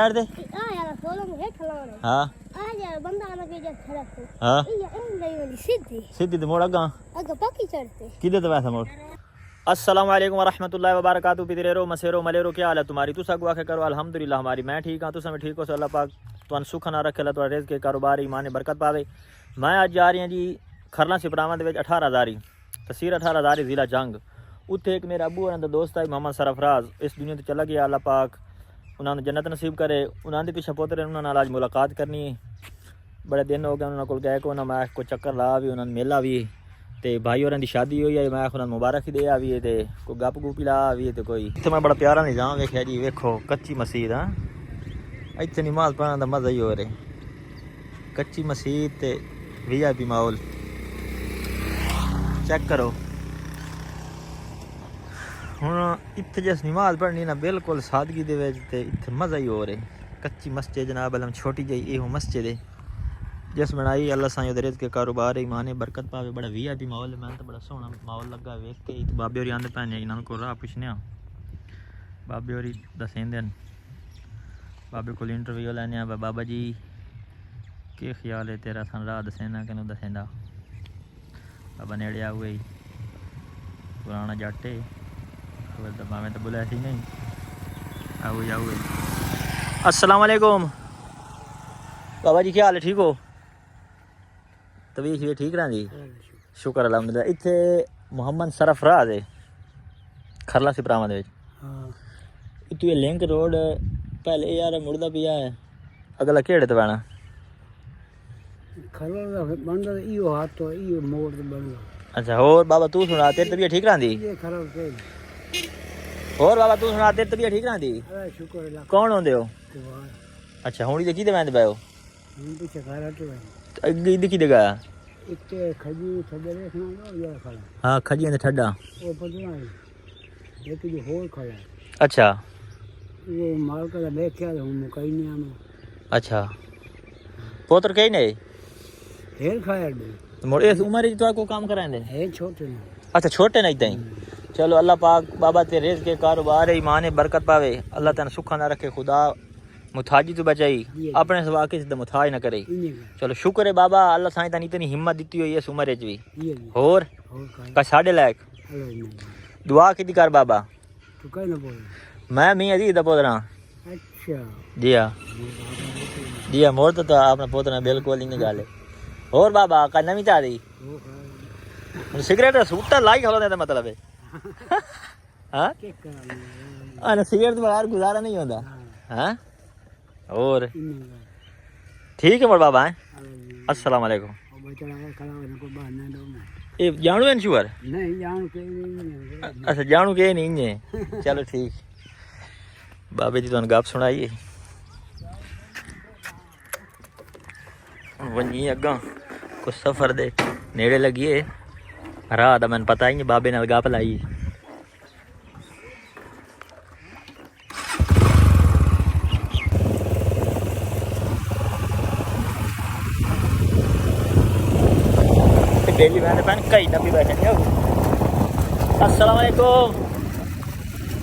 यार दे यार सोलो में हेठ लाने हां यार बंदा आना के जब खड़ा हो हां ये नहीं वाली सीधी सीधी तो मोड़ अगा पक्की चढ़ते किधर तो वैसा मोड़। अस्सलाम वालेकुम वरहमतुल्लाहि वबरकातुहू। पितरेरो मसेरो मलेरो क्या हाल है तुम्हारी? तुसा गुआ के करो अल्हम्दुलिल्लाह हमारी मैं ठीक हां तुसा में ठीक हो सो अल्लाह पाक तुम सुख ना रखे अल्लाह तुहाडे रिज़्क़ के कारोबार ईमान बरकत पावे। मैं आज जा रही हां जी खरला सिपरावां दे विच 18 तहसील 18 ज़िला जंग। उत्थे एक मेरा अबू होरां दा दोस्त है मोहम्मद सरफराज इस दुनिया तो चला गया। अल्लाह पाक उन्होंने जन्नत नसीब करे। उन्होंने पिछे पोतरे उन्होंने नाल आज मुलाकात करनी है। बड़े दिन हो गए उन्होंने को गए को ना मैं को चक्कर ला भी उन्होंने मेला भी ते भाई होरां दी शादी हुई है मैं उन्होंने मुबारक ही दे आ भी ते कोई गप गुप ला भी ते कोई इत्थे मैं बड़ा प्यारा निज़ाम वेख्या जी। वेखो कच्ची मसीत हाँ इत्थे नमाज पढ़ने का मज़ा ही हो रहा कच्ची मसीत ते VIP माहौल चेक करो। हुण इत्थे जिस नमाज पढ़नी ना बिल्कुल सादगी दे विच ते इत्थे मज़ा ही हो रहा। कच्ची मस्जिद जनाब अलम छोटी जी ये मस्जिद है जिस बनाई अल्लाह साईं दे रिज़्क़ के कारोबार ईमान बरकत पावे। बड़ा VIP माहौल है मैं तो बड़ा सोहना माहौल लगा वेख के। बाबे होरी आंदे पैने इन्होंने को राह पुछने बाबे होरी दसेंदे बाबे को इंटरव्यू लैने बाबा जी के ख्याल है तेरा सन राह दसेना कि दसेंदा। बाबा नेड़े आ हुए पुराना जट है भावें तो बोला सी नहीं आओ जाओ। अस्सलाम वालेकुम बाबा जी क्या हाल है ठीक हो? तबीयत ठीक रही शुक्र अलहमदुलिल्लाह। इत्थे मोहम्मद सरफराज है खरला सिपरावां दे विच इत्थों लिंक रोड पहले यार मुड़दा पिया है अगला केड़े ते पैना खरला दा बंदा इयो हाथ तो इयो मोड़ ते बंदा। अच्छा होर बाबा तू सुना तेरी तबीयत ठीक रही? ये खरल के होर बाबा तू सुना तेरी तबीयत ठीक रही? शुक्र अल्लाह। कौन होंदे हो? अच्छा हुणी ते किदे वैंदे पए हो? पीछे घर हटे अगे दिखी देगा इत्ते खजी ठड्डे देखना या खड़ा। हां खजी ने ठड्डा ओ पटना एक जो होर खड़ा। अच्छा वो माल का देखया हूं कहीं नहीं आना। अच्छा पोतर कहीं नहीं हेर खाया मोड़ इस उम्र तो को काम करांदे है छोटे ने। अच्छा छोटे नहीं इतना ही चलो अल्लाह पाक बाबा तेरे रिज़्क़ के कारोबार ईमान बरकत पावे। अल्लाह तेन सुखा ना रखे खुदा मुथाजी तो बचाई अपने सवा किसी तो मुथाज ना करे। चलो शुक्र है बाबा अल्लाह साईं तन इतनी हिम्मत दी हुई है इस उम्र च भी होर का साढ़े लायक दुआ की कर बाबा तू कहीं ना बोल मैं मी अजीज दा पोतरा। अच्छा जी हाँ जी हाँ मोर तो अपना पोतरा बिल्कुल ही नहीं गल। होर बाबा का नवी चाह दी सिगरेट सूटा लाई खलो दे मतलब है हाँ सिगरेट तो बगैर गुजारा नहीं होता हाँ और ठीक है मोर बाबा है। अस्सलाम वालेकुम। ये जानू है इंश्योर नहीं जानू के नहीं। अच्छा जानू के नहीं है चलो ठीक बाबे जी तुम गप सुनाइए वही अगा कुछ सफर दे नेड़े लगिए राह दा मैंने पता ही नहीं बाबे नाल गप लाई। डेली मैंने पैन कई नबी बैठे नहीं हो। अस्सलाम वालेकुम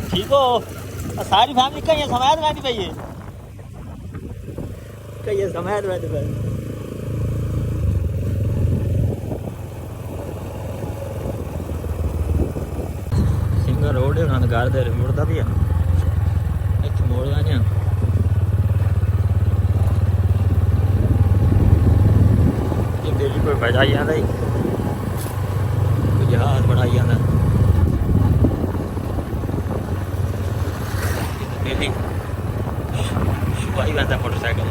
ठीक हो? सारी फैमिली कहीं समाज बैठी पई है कहीं समाज बैठे पे सिंगर रोड है उन्होंने घर दे मुड़दा भी है इत्थे मोड़ गाने ये डेली कोई बजाई आंदा ही जहाज बनाई जाता डेली छुपाई जाता मोटरसाइकिल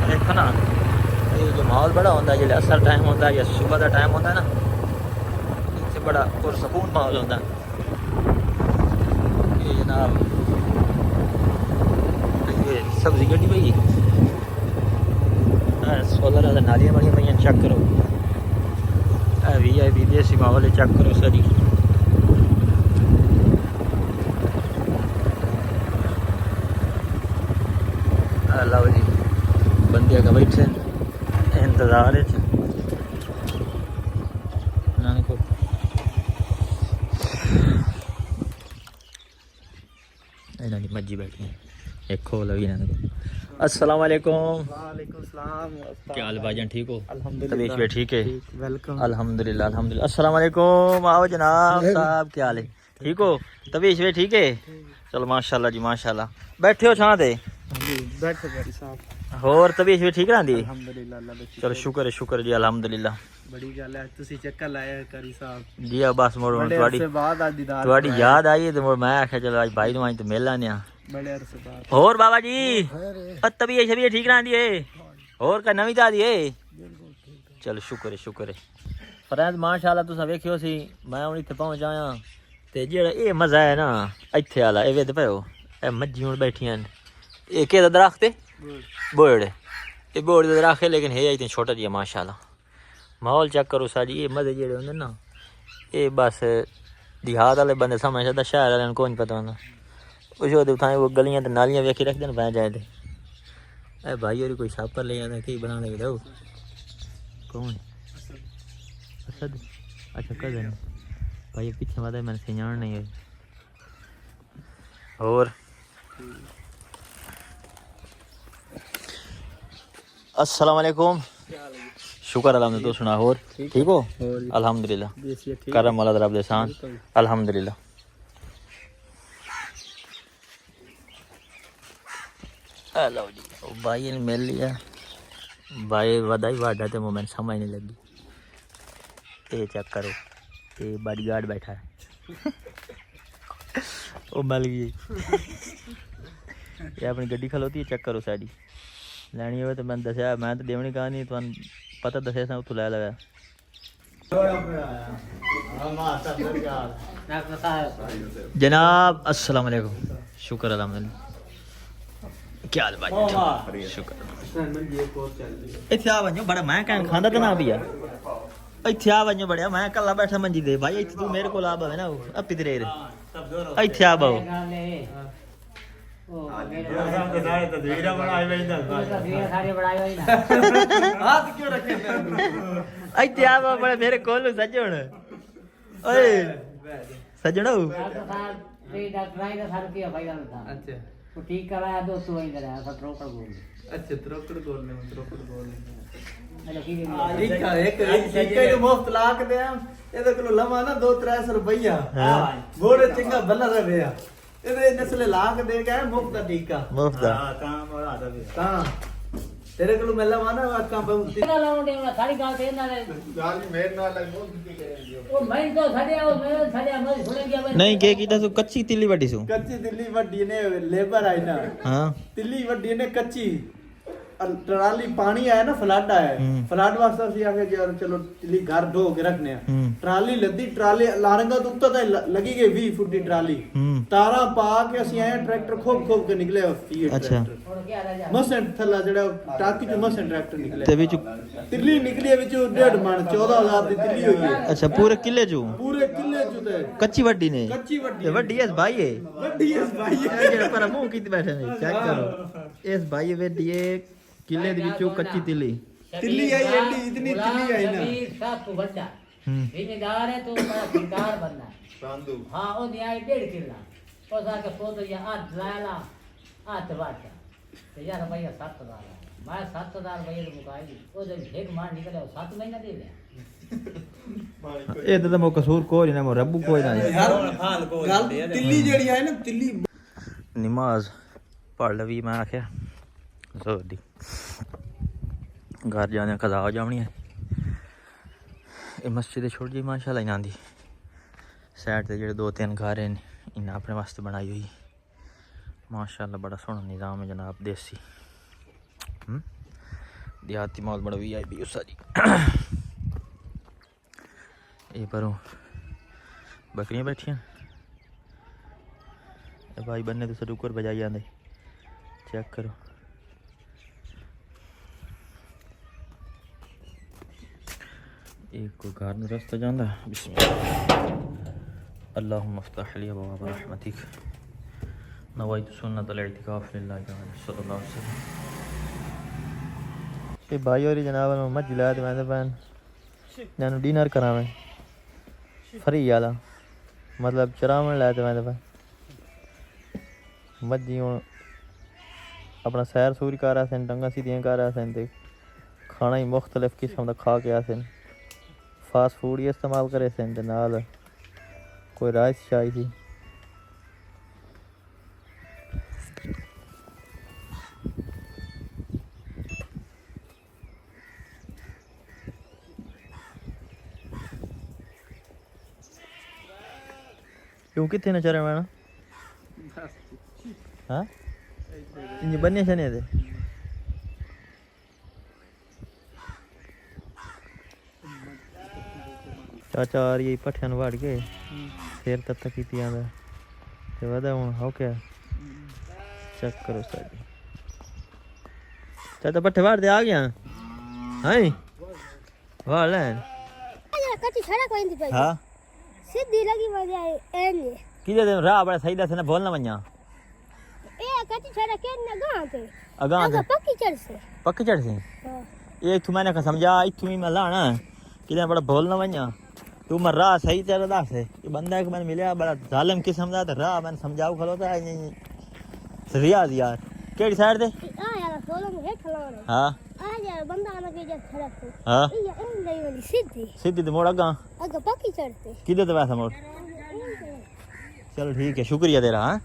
देखो ना ये जो माहौल बड़ा होता है जो असर टाइम होता है या सुबह का टाइम होता है ना इससे बड़ा पुरसकून माहौल होता है। ये जनाब ये सब्जी गड्डी पई सोलर नालियाँ बड़िया पई चेक करो VIP देसी माहौल चेक करो सारी लो जी बंदे का बैठे इंतजार को इन्होंने मज्जी बैठी एक खोल लगी ना अस्सलाम वालेकुम। वालेकुम सलाम। क्या हाल भाईजान, ठीक हो? अल्हम्दुलिल्लाह। तबीयत ठीक है? वेलकम। अल्हम्दुलिल्लाह अल्हम्दुलिल्लाह। अस्सलाम वालेकुम। आओ जनाब साहब, क्या हाल है? ठीक हो? तबीयत ठीक है? चलो माशाल्लाह जी माशाल्लाह। बैठे हो छां ते? बैठो कारी साहब। होर तबीयत ठीक रहंदी? अल्हम्दुलिल्लाह अल्लाह दा चलो शुक्र है जी अल्हम्दुलिल्लाह। बड़ी गल है तुसी चक्कर लाया कारी साहब। जी बस मोड़ बड़े थोड़ी अरसे बाद आज दीदार थोड़ी करवाया। याद आई तो मोड़ मैं आख्या चलो आज भाई नु आज तो मिल आने आ। बड़े अरसे बाद। होर बाबा जी तबीयत ठीक रहंदी है? होर का नवी ताजी है? चलो शुक्र है। फरैंद माशाल्लाह तुसा वेखियो सी मैं हुण इत्थे पहुंच आया ते जेड़ा ए मजा है ना इत्थे वाला ए वेद पयो ए मज्जी हुण बैठियां न ए केदा दरख्त है? बोड़ ए बोड़ दा दरख्त है लेकिन है इतनी छोटा जी माशाल्लाह। माहौल चेक करो साजी ये मजे जेड़े होंदे ना ए बस देहात वाले बंदे समझ सकदा, शहर वाले को नहीं पता होंदा। उस थाएं वो गलियां ते नालियां वेखी रखदे न पै जाए ते ए भाई और कोई छापर ले जांदा की बना ले दो कौन असद? अच्छा कजन भाई पीछे वादा मैंने सियाण नहीं है। और अस्सलाम वालेकुम। शुक्र अल्हम्दुलिल्लाह। तो सुना और ठीक हो? अल्हम्दुलिल्लाह करम वाला रब दे एहसान अल्हम्दुलिल्लाह। हेलो जी ओ भाई ने मिल लिया भाई वदाई वाडा ते मोमेंट समझ नहीं लगी। ये चेक करो ये बॉडीगार्ड बैठा है वो मिल गई ये अपनी गड्डी खलोती है। चेक करो साड़ी लैनी हो तो मैं दसिया मैं तो देवनी कहानी तुहानू पता दसिया सा उतों लै लगा। जनाब अस्सलाम वालेकुम। शुक्र अल्हम्दुलिल्लाह। क्या हाल भाई? शुक्र। इत्थे आ वञो बड़ा मैं कहन खांदा तो ना भी है इत्थे आ वञो बड़िया मैं कल्ला बैठा मंजी दे भाई इत्थे तू मेरे कोल आ बवे ना अपी तेरे इत्थे आ बवो इत्थे आ बवो बड़े मेरे कोल सज्जण ओए सज्जण अच्छा वो ठीक कराया दोस्तों वहीं कराया था त्रोकड़ बोल। अच्छा त्रोकड़ बोलने में त्रोकड़ बोलने मतलब की एक मुफ्त लाख दे ਇਹਦੇ ਕੋਲ ਲਵਾਂ ਨਾ 2-300 ਰੁਪਈਆ ਬੋੜੇ ਚੰਗਾ ਬੱਲਾ ਰਵਿਆ ਇਹਦੇ ਨਸਲੇ ਲਾਖ ਦੇ ਗਿਆ ਮੁਫਤ ਦਾ ਟੀਕਾ ਮੁਫਤ ਦਾ ਤਾਂ ਮਰਾ ਦਾ ਤਾਂ ਤੇਰੇ ਕੋਲ ਮੈਂ ਲਵਾਂ ਨਾ ਅੱਖਾਂ ਬਹੁਤ ਨਾ ਲਾਉਂਦੇ ਉਹਨਾਂ ਸਾਰੀ ਗੱਲ ਤੇ ਇਹਨਾਂ ਨੇ ਗੱਲ ਨਹੀਂ ਮੇਰੇ ਨਾਲ ਲੱਗ ਮੁਫਤ ਕੀ ਕਰੇਂਗੇ ਉਹ ਮੈਂ ਤਾਂ ਛੱਡਿਆ ਉਹ ਮੈਂ ਛੱਡਿਆ ਮੈਂ ਸੁਣ ਗਿਆ नहीं के कीता सु कच्ची तिल्ली वड्डी सु ਕੱਚੀ ਦਿੱਲੀ ਵੱਡੀ ਨੇ ਲੇਬਰ ਆਈ ਨਾ हां ਦਿੱਲੀ ਵੱਡੀ ਨੇ ਕੱਚੀ ट्राली पानी आया ना फ्लड आया फ्लड वास्ते ਅਸੀਂ ਆਖਿਆ ਯਾਰ ਚਲੋ ਦਿੱਲੀ ਘਰ ਢੋ ਕੇ ਰੱਖਨੇ ਆ ਟਰਾਲੀ ਲੱਦੀ ਟਰਾਲੀ ਲਾਰੰਗਾ ਤੋਂ ਉੱਤੇ ਤਾਂ ਲੱਗੀ ਗਈ 20 ਫੁੱਟ ਦੀ ਟਰਾਲੀ ਤਾਰਾਂ ਪਾ ਕੇ ਅਸੀਂ ਆਏ ਟਰੈਕਟਰ ਖੋਬ ਕੇ ਨਿਕਲੇ ਫੀਟ अच्छा ਹੁਣ ਕੀ ਆ ਜਾ ਮਸਨ ਥੱਲਾ ਜਿਹੜਾ ਟਾਕੀ ਚ ਮਸਨ ਟਰੈਕਟਰ ਨਿਕਲੇ ते विच ਦਿੱਲੀ ਨਿਕਲੀ ਵਿੱਚ 1.5 ਮਣ 14000 ਦੀ ਦਿੱਲੀ ਹੋਈ ਹੈ अच्छा पूरे किले चू ਪੂਰੇ ਕਿੱਲੇ ਚ ਤੇ कच्ची वड्डी ने ਕੱਚੀ ਵੱਡੀ ते वड्डी इस भाई है ਵੱਡੀ ਇਸ ਭਾਈ ये जेड़ा पर मुंह कीते बैठे ने चेक करो इस भाई वड्डी है किले दे विचों कच्ची तिल्ली ਦਿੱਲੀ ਆਈ ਐਡੀ ਇਤਨੀ ਦਿੱਲੀ ਆਈ ਨਾ साथ तू बंदा जिम्मेदार है तो बड़ा सरकार बनना ਸਾਂਦੂ हां वो दिया 1.5 किला तो जाके सोच या हाथ लाला हाथ बाटा तो यार भैया 7000 मैं 7000 भैया मुकाई वो जब एक मार निकले 7 महीना दे दिया ये तो मो कसूर कोई ना मो रब्बू कोई ना ਯਾਰ ਗੱਲ ਦਿੱਲੀ ਜਿਹੜੀ ਆਈ ਨਾ ਦਿੱਲੀ नमाज पढ़ लवी मैं आख्या जोर दी घर जाने कदा हो जानी है ये मस्जिद छोड़ जी माशाल्लाह इन्हां दी साइड ते जेह्ड़े 2-3 घर हैं इन्हें अपने वास्ते बनाई हुई माशाल्लाह बड़ा सोहना निज़ाम है जनाब देसी देहाती माहौल बड़ा VIP उसा जी ये परों बकरियां बैठियां भाई बनने तो सडूकर बजाई जाते चेक करो एक को घर में रास्ता जाता बिस्मिल्लाह अल्लाहुम्मा अफ्तह ली अबवाब रहमतिक नवैतु सुन्नत अल-इअ्तिकाफ लिल्लाह सल्लल्लाहु अलैहि वसल्लम। ये भाई और जनाब मज ला ते मैं पैन जानु डिनर करावें फ्री वाला मतलब चरावन ला ते मैं पैन मज्जी हूँ अपना सैर सूर कर रहे सन, टंगा सीधियां कर रहे सन, ते खाना ही मुख्तलिफ किस्म का खा के आसन, फास्ट फूड ही इस्तेमाल करे सन, ते नाल कोई राइस चाही थी। क्यों कितने न चरण मैना हाँ इंज बन्ने शने थे चाचा आ रही पट्ठियां वाड़ के फिर तब तक की आंदा ते वदा हुन हो क्या चेक करो साडी चाचा पट्ठे वाड़ दे आ गया हां वाड़ ले कच्ची छड़ा कोई नहीं पाई हां सीधी लगी वजह एने किदे दे राह बड़ा सही दस ने बोलना वन्या ए कच्ची छड़ा के न गां पे अगा पक्की चढ़ से हां एक तू मैंने समझा इथु ही मैं लाना किदे बड़ा बोलना वन्या तू मर राह सही तेरा दस है ये बंदा एक मैंने मिला बड़ा जालिम किस्म दा राह मैंने समझाऊ खलोता है रियाज यार केड़ी साइड दे आ यार सोलो में हेठ लाने हां आ यार बंदा ना के जा खड़ा को हां ये इन नहीं वाली सीधी सीधी ते मोड़ अगा अगर पक्की चढ़ते किदे ते वैसा मोड़ चलो ठीक है शुक्रिया तेरा हाँ